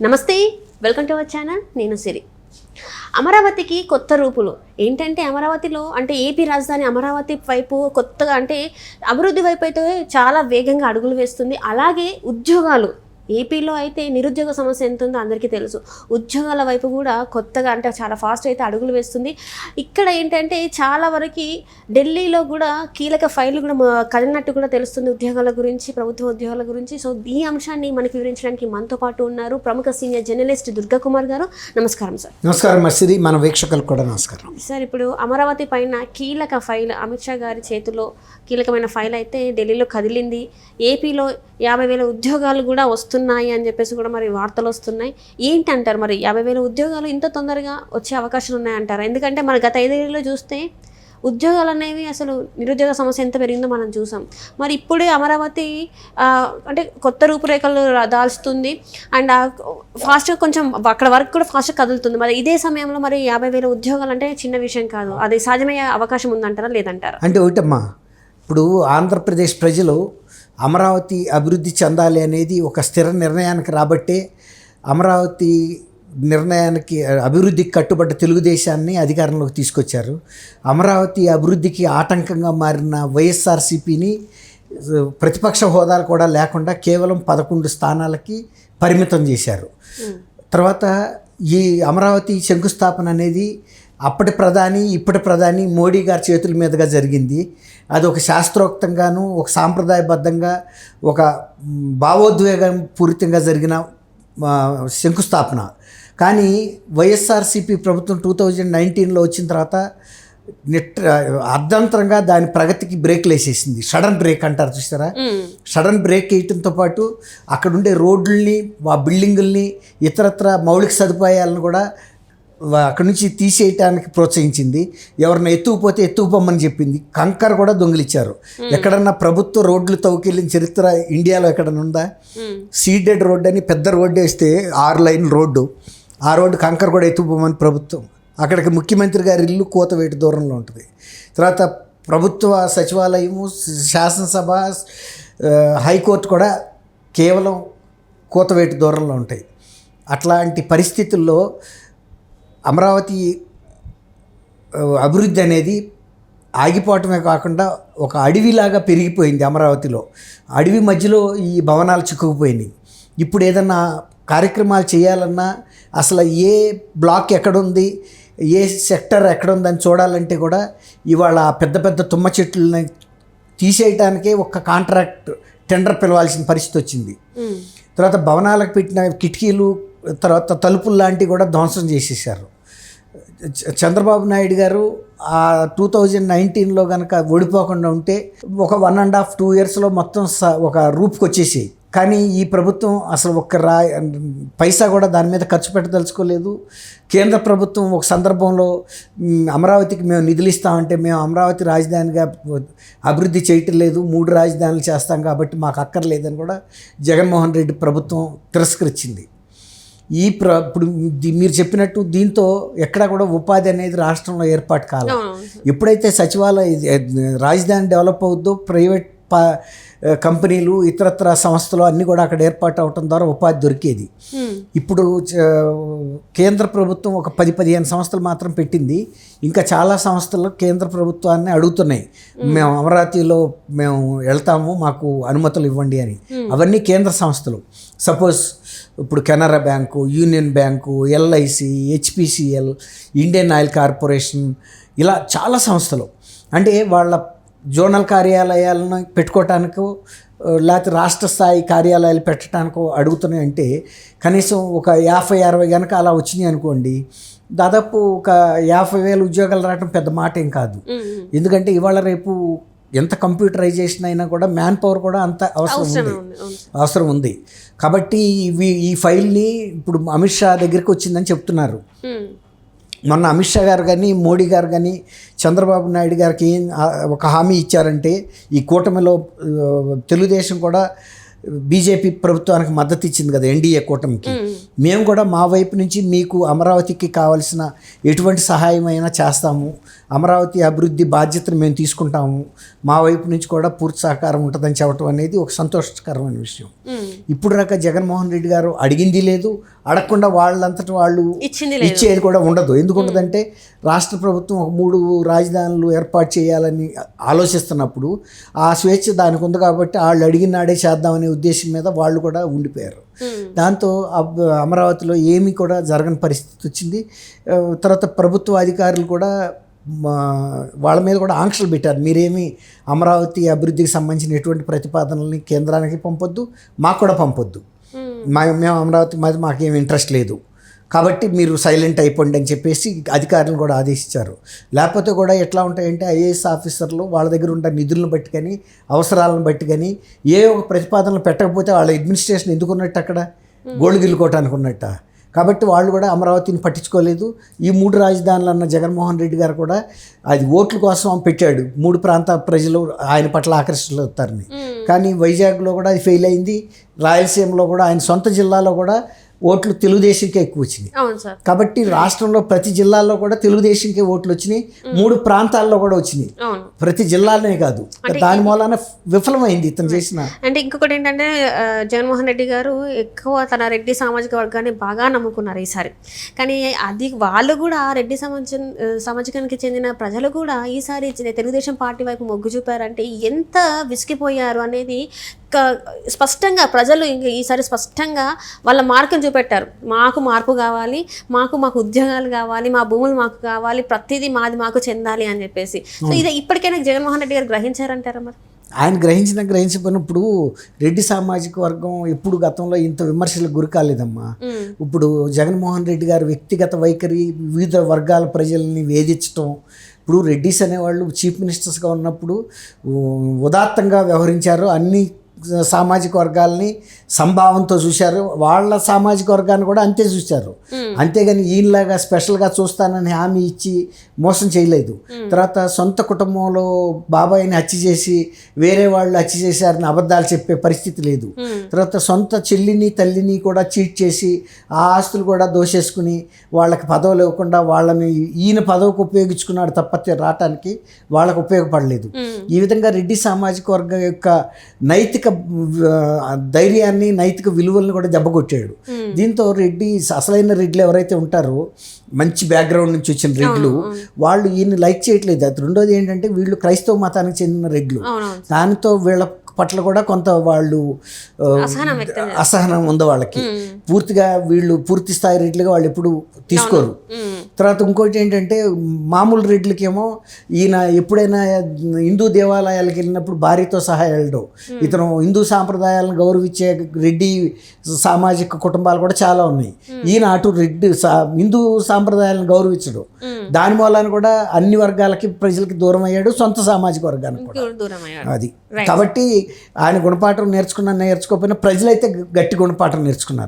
నమస్తే, welcome to our channel. నేను సిరి. అమరావతికి కొత్త రూపులు ఏంటంటే, అమరావతిలో అంటే ఏపీ రాజధాని అమరావతి వైపు కొత్తగా అంటే అభివృద్ధి వైపు అయితే చాలా వేగంగా అడుగులు వేస్తుంది. అలాగే ఉద్యోగాలు ఏపీలో అయితే నిరుద్యోగ సమస్య ఎంత ఉందో అందరికీ తెలుసు. ఉద్యోగాల వైపు కూడా కొత్తగా అంటే చాలా ఫాస్ట్ అయితే అడుగులు వేస్తుంది. ఇక్కడ ఏంటంటే చాలా వరకు ఢిల్లీలో కూడా కీలక ఫైళ్లు కూడా కదిలినట్టు కూడా తెలుస్తుంది ఉద్యోగాల గురించి, ప్రభుత్వ ఉద్యోగాల గురించి. సో ఈ అంశాన్ని మనకి వివరించడానికి మనతో పాటు ఉన్నారు ప్రముఖ సీనియర్ జర్నలిస్ట్ దుర్గా కుమార్ గారు. నమస్కారం సార్. నమస్కారం మసిరి, మన వీక్షకులకు కూడా నమస్కారం సార్. ఇప్పుడు అమరావతి పైన కీలక ఫైల్ అమిత్ షా గారి చేతిలో కీలకమైన ఫైల్ అయితే ఢిల్లీలో కదిలింది. ఏపీలో 50,000 ఉద్యోగాలు కూడా వస్తున్నాయి అని చెప్పేసి కూడా మరి వార్తలు వస్తున్నాయి. ఏంటి అంటారు మరి 50,000 ఉద్యోగాలు ఇంత తొందరగా వచ్చే అవకాశాలు ఉన్నాయంటారా? ఎందుకంటే మన గత 5 ఏళ్ళలో చూస్తే ఉద్యోగాలు అనేవి అసలు నిరుద్యోగ సమస్య ఎంత పెరిగిందో మనం చూసాం. మరి ఇప్పుడే అమరావతి అంటే కొత్త రూపురేఖలు దాల్చుతుంది అండ్ ఫాస్ట్గా కొంచెం అక్కడ వరకు కూడా ఫాస్ట్గా కదులుతుంది. మరి ఇదే సమయంలో మరి 50,000 ఉద్యోగాలు అంటే చిన్న విషయం కాదు. అది సాధ్యమయ్యే అవకాశం ఉందంటారా లేదంటారా? అంటే ఒకటమ్మా, ఇప్పుడు ఆంధ్రప్రదేశ్ ప్రజలు అమరావతి అభివృద్ధి చెందాలి అనేది ఒక స్థిర నిర్ణయానికి రాబట్టే అమరావతి నిర్ణయానికి అభివృద్ధికి కట్టుబడ్డ తెలుగుదేశాన్ని అధికారంలోకి తీసుకొచ్చారు. అమరావతి అభివృద్ధికి ఆటంకంగా మారిన వైఎస్ఆర్సీపీని ప్రతిపక్ష హోదాలు కూడా లేకుండా కేవలం 11 స్థానాలకి పరిమితం చేశారు. తర్వాత ఈ అమరావతి శంకుస్థాపన అనేది అప్పటి ప్రధాని ఇప్పటి ప్రధాని మోడీ గారి చేతుల మీదుగా జరిగింది. అది ఒక శాస్త్రోక్తంగాను, ఒక సాంప్రదాయబద్ధంగా, ఒక భావోద్వేగం పూరితంగా జరిగిన శంకుస్థాపన. కానీ వైఎస్ఆర్సీపీ ప్రభుత్వం 2019లో వచ్చిన తర్వాత అర్ధంతరంగా దాని ప్రగతికి బ్రేక్లు వేసేసింది. సడన్ బ్రేక్ అంటారు చూసారా? సడన్ బ్రేక్ వేయటంతో పాటు అక్కడ ఉండే రోడ్లని, ఆ బిల్డింగుల్ని, ఇతరత్ర మౌలిక సదుపాయాలను కూడా అక్కడి నుంచి తీసేయటానికి ప్రోత్సహించింది. ఎవరిని ఎత్తుకుపోతే ఎత్తుకుపోమని చెప్పింది. కంకర కూడా దొంగిలిచ్చారు. ఎక్కడన్నా ప్రభుత్వ రోడ్లు తవ్వుకెళ్ళిన చరిత్ర ఇండియాలో ఎక్కడన్నా ఉందా? సీడెడ్ రోడ్ అని పెద్ద రోడ్డు వేస్తే 6 లైన్ రోడ్డు, ఆ రోడ్డు కంకర కూడా ఎత్తుకుపోమని ప్రభుత్వం. అక్కడికి ముఖ్యమంత్రి గారి ఇల్లు కూతవేటు దూరంలో ఉంటుంది. తర్వాత ప్రభుత్వ సచివాలయము, శాసనసభ, హైకోర్టు కూడా కేవలం కూతవేటు దూరంలో ఉంటాయి. అట్లాంటి పరిస్థితుల్లో అమరావతి అభివృద్ధి అనేది ఆగిపోవటమే కాకుండా ఒక అడవిలాగా పెరిగిపోయింది. అమరావతిలో అడవి మధ్యలో ఈ భవనాలు చిక్కుకుపోయినాయి. ఇప్పుడు ఏదన్నా కార్యక్రమాలు చేయాలన్నా అసలు ఏ బ్లాక్ ఎక్కడుంది, ఏ సెక్టర్ ఎక్కడుందని చూడాలంటే కూడా ఇవాళ పెద్ద పెద్ద తుమ్మ చెట్లని తీసేయటానికే ఒక కాంట్రాక్ట్ టెండర్ పిలవాల్సిన పరిస్థితి వచ్చింది. తర్వాత భవనాలకు పెట్టిన కిటికీలు, తర్వాత తలుపులు లాంటివి కూడా ధ్వంసం చేసేసారు. చంద్రబాబు నాయుడు గారు ఆ 2019లో కనుక ఓడిపోకుండా ఉంటే ఒక 1.5-2 ఇయర్స్లో మొత్తం ఒక రూపుకి వచ్చేసాయి. కానీ ఈ ప్రభుత్వం అసలు ఒక్క పైసా కూడా దాని మీద ఖర్చు పెట్టదలుచుకోలేదు. కేంద్ర ప్రభుత్వం ఒక సందర్భంలో అమరావతికి మేము నిధులు ఇస్తామంటే, మేము అమరావతి రాజధానిగా అభివృద్ధి చేయటం లేదు, 3 రాజధానులు చేస్తాం కాబట్టి మాకు అక్కర్లేదని కూడా జగన్మోహన్ రెడ్డి ప్రభుత్వం తిరస్కరించింది. ఇప్పుడు మీరు చెప్పినట్టు దీంతో ఎక్కడా కూడా ఉపాధి అనేది రాష్ట్రంలో ఏర్పాటు కాలేదు. ఎప్పుడైతే సచివాలయ రాజధాని డెవలప్ అవుద్దో ప్రైవేట్ కంపెనీలు, ఇతరత్ర సంస్థలు అన్నీ కూడా అక్కడ ఏర్పాటు అవటం ద్వారా ఉపాధి దొరికేది. ఇప్పుడు కేంద్ర ప్రభుత్వం ఒక 10-15 సంస్థలు మాత్రం పెట్టింది. ఇంకా చాలా సంస్థలు కేంద్ర ప్రభుత్వాన్ని అడుగుతున్నాయి, మేము అమరావతిలో మేము వెళ్తాము, మాకు అనుమతులు ఇవ్వండి అని. అవన్నీ కేంద్ర సంస్థలు. సపోజ్ ఇప్పుడు Canara bank, union bank, LIC, HPCL, Indian oil corporation, ఇలా చాలా సంస్థలు. అంటే వాళ్ళ జోనల్ కార్యాలయాలను పెట్టుకోవటానికో లేకపోతే రాష్ట్ర స్థాయి కార్యాలయాలు పెట్టడానికో అడుగుతున్నాయి. అంటే కనీసం ఒక 50-60 కనుక అలా వచ్చినాయి అనుకోండి, దాదాపు ఒక 50,000 ఉద్యోగాలు రావడం పెద్ద మాట ఏం కాదు. ఎందుకంటే ఇవాళ రేపు ఎంత కంప్యూటరైజేషన్ అయినా కూడా మ్యాన్ పవర్ కూడా అంత అవసరం ఉంది. కాబట్టి ఈ ఫైల్ని ఇప్పుడు అమిత్ షా దగ్గరికి వచ్చిందని చెప్తున్నారు. మొన్న అమిత్ షా గారు కానీ, మోడీ గారు కానీ, చంద్రబాబు నాయుడు గారికి ఒక హామీ ఇచ్చారంటే, ఈ కూటమిలో తెలుగుదేశం కూడా బీజేపీ ప్రభుత్వానికి మద్దతు ఇచ్చింది కదా, ఎన్డీఏ కూటమికి. మేము కూడా మా వైపు నుంచి మీకు అమరావతికి కావాల్సిన ఎటువంటి సహాయం అయినా చేస్తాము అమరావతి అభివృద్ధి బాధ్యతను మేము తీసుకుంటాము, మా వైపు నుంచి కూడా పూర్తి సహకారం ఉంటుందని చెప్పడం అనేది ఒక సంతోషకరమైన విషయం. ఇప్పుడు దాకా జగన్మోహన్ రెడ్డి గారు అడిగింది లేదు, అడగకుండా వాళ్ళంతటి వాళ్ళు ఇచ్చేది కూడా ఉండదు. ఎందుకు ఉండదంటే రాష్ట్ర ప్రభుత్వం ఒక 3 రాజధానులు ఏర్పాటు చేయాలని ఆలోచిస్తున్నప్పుడు ఆ స్వేచ్ఛ దానికి ఉంది కాబట్టి వాళ్ళు అడిగిన నాడే చేద్దామనే ఉద్దేశం మీద వాళ్ళు కూడా ఉండిపోయారు. దాంతో అమరావతిలో ఏమీ కూడా జరగని పరిస్థితి వచ్చింది. తర్వాత ప్రభుత్వ అధికారులు కూడా వాళ్ళ మీద కూడా ఆంక్షలు పెట్టారు. మీరేమి అమరావతి అభివృద్ధికి సంబంధించిన ఎటువంటి ప్రతిపాదనల్ని కేంద్రానికి పంపొద్దు, మాకు కూడా పంపొద్దు, మేము అమరావతి మీద మాకేం ఇంట్రెస్ట్ లేదు కాబట్టి మీరు సైలెంట్ అయిపోండి అని చెప్పేసి అధికారులను కూడా ఆదేశించారు. లేకపోతే కూడా ఎట్లా ఉంటాయంటే ఐఏఎస్ ఆఫీసర్లు వాళ్ళ దగ్గర ఉన్న నిధులను బట్టి కానీ అవసరాలను బట్టి కానీ ఏ ఒక ప్రతిపాదనలు పెట్టకపోతే వాళ్ళ అడ్మినిస్ట్రేషన్ ఎందుకున్నట్టు అక్కడ గోల్డ్ గిల్లుకోవటానికి ఉన్నట్ట. కాబట్టి వాళ్ళు కూడా అమరావతిని పట్టించుకోలేదు. ఈ 3 రాజధానులు అన్న జగన్మోహన్ రెడ్డి గారు కూడా అది ఓట్ల కోసం పెట్టాడు, 3 ప్రాంతాల ప్రజలు ఆయన పట్ల ఆకర్షితులవుతారని. కానీ వైజాగ్లో కూడా అది ఫెయిల్ అయింది. రాయలసీమలో కూడా ఆయన సొంత జిల్లాలో కూడా ఓట్లు తెలుగుదేశంకే ఎక్కువ వచ్చినాయి. కాబట్టి రాష్ట్రంలో ప్రతి జిల్లాలో కూడా తెలుగుదేశంకే ఓట్లు వచ్చినాయి, 3 ప్రాంతాల్లో కూడా వచ్చినాయి, ప్రతి జిల్లాలోనే కాదు. దాని మూలాన విఫలమైంది ఇతను చేసిన. అంటే ఇంకొకటి ఏంటంటే జగన్మోహన్ రెడ్డి గారు ఎక్కువ తన రెడ్డి సామాజిక వర్గాన్ని బాగా నమ్ముకున్నారు ఈసారి. కానీ అది వాళ్ళు కూడా రెడ్డి సామాజికానికి చెందిన ప్రజలు కూడా ఈసారి తెలుగుదేశం పార్టీ వైపు మొగ్గు చూపారంటే ఎంత విసిగిపోయారు అనేది స్పష్టంగా ప్రజలు ఈసారి స్పష్టంగా వాళ్ళ మార్కును చూపెట్టారు. మాకు మార్పు కావాలి, మాకు ఉద్యోగాలు కావాలి, మా భూములు మాకు కావాలి, ప్రతిదీ మాకు చెందాలి అని చెప్పేసి. సో ఇది ఇప్పటికైనా జగన్మోహన్ రెడ్డి గారు గ్రహించారంటారా? మరి ఆయన గ్రహించినప్పుడు రెడ్డి సామాజిక వర్గం ఎప్పుడు గతంలో ఇంత విమర్శలకు గురి కాలేదమ్మా. ఇప్పుడు జగన్మోహన్ రెడ్డి గారు వ్యక్తిగత వైఖరి, వివిధ వర్గాల ప్రజల్ని వేధించడం. ఇప్పుడు రెడ్డిస్ అనేవాళ్ళు చీఫ్ మినిస్టర్స్గా ఉన్నప్పుడు ఉదాత్తంగా వ్యవహరించారు, అన్ని సామాజిక వర్గాల్ని సంభావంతో చూశారు, వాళ్ళ సామాజిక వర్గాన్ని కూడా అంతే చూశారు. అంతేగాని ఈయనలాగా స్పెషల్గా చూస్తానని హామీ ఇచ్చి మోసం చేయలేదు. తర్వాత సొంత కుటుంబంలో బాబాయిని హత్య చేసి వేరే వాళ్ళు హత్య చేశారని అబద్ధాలు చెప్పే పరిస్థితి లేదు. తర్వాత సొంత చెల్లిని తల్లిని కూడా చీట్ చేసి ఆ ఆస్తులు కూడా దోషేసుకుని వాళ్ళకి పదవులు ఇవ్వకుండా వాళ్ళని ఈయన పదవికి ఉపయోగించుకున్నాడు తప్ప రావటానికి వాళ్ళకు ఉపయోగపడలేదు. ఈ విధంగా రెడ్డి సామాజిక వర్గం యొక్క నైతిక ధైర్యాన్ని, నైతిక విలువలను కూడా దెబ్బకొట్టాడు. దీంతో రెడ్డి అసలైన రెడ్లు ఎవరైతే ఉంటారో మంచి బ్యాక్గ్రౌండ్ నుంచి వచ్చిన రెడ్లు వాళ్ళు ఈయన్ని లైక్ చేయట్లేదు. అది రెండోది ఏంటంటే వీళ్ళు క్రైస్తవ మతానికి చెందిన రెడ్లు, దానితో వీళ్ళ పట్ల కూడా కొంత వాళ్ళు అసహనం ఉంది వాళ్ళకి. పూర్తిగా వీళ్ళు పూర్తి స్థాయి రెడ్లుగా వాళ్ళు ఎప్పుడు తీసుకోరు. తర్వాత ఇంకోటి ఏంటంటే మామూలు రెడ్లకేమో ఈయన ఎప్పుడైనా హిందూ దేవాలయాలకు వెళ్ళినప్పుడు భార్యతో సహా వెళ్ళడం. ఇతను హిందూ సాంప్రదాయాలను గౌరవించే రెడ్డి సామాజిక కుటుంబాలు కూడా చాలా ఉన్నాయి. ఈయన అటు రెడ్డి హిందూ సాంప్రదాయాలను గౌరవించడం, దాని మూలాన్ని కూడా అన్ని వర్గాలకి ప్రజలకి దూరం అయ్యాడు, సొంత సామాజిక వర్గానికి కూడా. అది కాబట్టి ఆయన గుణపాఠం నేర్చుకోకపోయినా ప్రజలైతే గట్టి గుణపాఠం నేర్చుకున్నారు.